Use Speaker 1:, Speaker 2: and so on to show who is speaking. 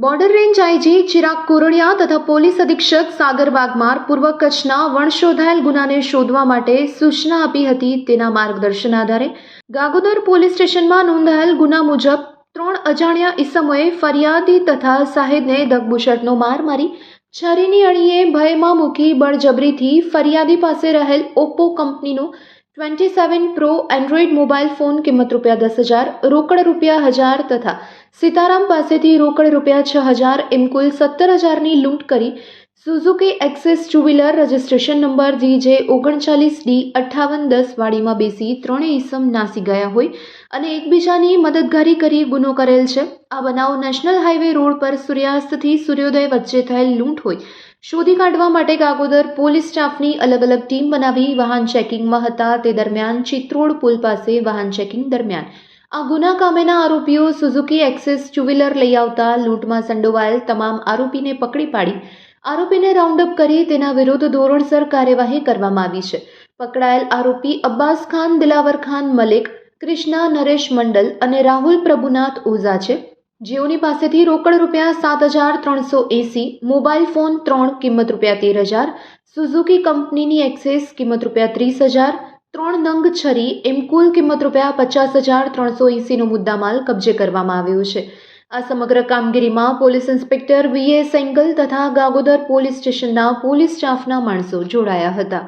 Speaker 1: Border range IG Chirag Kordia તથા police અધિક્ષક સાગર વાઘમાર પૂર્વ કચ્છના વણશોધાયેલ ગુનાને શોધવા માટે સૂચના આપી હતી. તેના માર્ગદર્શન આધારે ગાગોદર પોલીસ સ્ટેશનમાં નોંધાયેલ ગુના મુજબ 3 અજાણ્યા ઈસમોએ ફરિયાદી તથા સાહિદને દગબુશટનો માર મારી છરીની અણીએ ભયમાં મૂકી બળજબરીથી ફરિયાદી પાસે રહેલ ઓપ્પો કંપનીનું 27 પ્રો એન્ડ્રોઇડ મોબાઈલ ફોન કિંમત ₹10,000 રોકડ ₹1,000 તથા સીતારામ પાસેથી રોકડ ₹6,000 એમ કુલ 17,000ની લૂંટ કરી Suzuki access two wheeler registration number GJ39D 5810 વાડીમાં બેસી ત્રણેય ઈસમ નાસી ગયા હોય અને એકબીજાની મદદગારી કરી ગુનો કરેલ છે. આ બનાવ નેશનલ હાઈવે રોડ પર સૂર્યાસ્તથી સૂર્યોદય વચ્ચે થયેલ લૂંટ હોય શોધી કાઢવા માટે ગાગોદર પોલીસ સ્ટાફની અલગ અલગ ટીમ બનાવી વાહન ચેકિંગમાં હતા. તે દરમિયાન ચિત્રોડ પુલ પાસે વાહન ચેકિંગ દરમિયાન આ ગુના કામેના આરોપીઓ સુઝુકી એક્સેસ ટુ વ્હીલર લઈ આવતા લૂંટમાં સંડોવાયેલ તમામ આરોપીને પકડી પાડી આરોપીને રાઉન્ડઅપ કરી તેના વિરુદ્ધ ધોરણસર કાર્યવાહી કરવામાં આવી છે. પકડાયેલ આરોપી અબ્બાસ ખાન, દિલાવર ખાન મલિક, કૃષ્ણા નરેશ મંડલ અને રાહુલ પ્રભુનાથ ઓઝા છે, જેઓની પાસેથી રોકડ ₹7,380, મોબાઈલ ફોન 3 કિંમત ₹13,000, સુઝુકી કંપનીની એક્સેસ કિંમત ₹30,000, 3 નંગ છરી એમ કુલ કિંમત ₹50,380નો મુદ્દામાલ કબજે કરવામાં આવ્યો છે. આ સમગ્ર કામગીરીમાં પોલીસ ઇન્સ્પેક્ટર VA સેંગલ તથા ગાગોદર પોલીસ સ્ટેશનના પોલીસ સ્ટાફના માણસો જોડાયા હતા.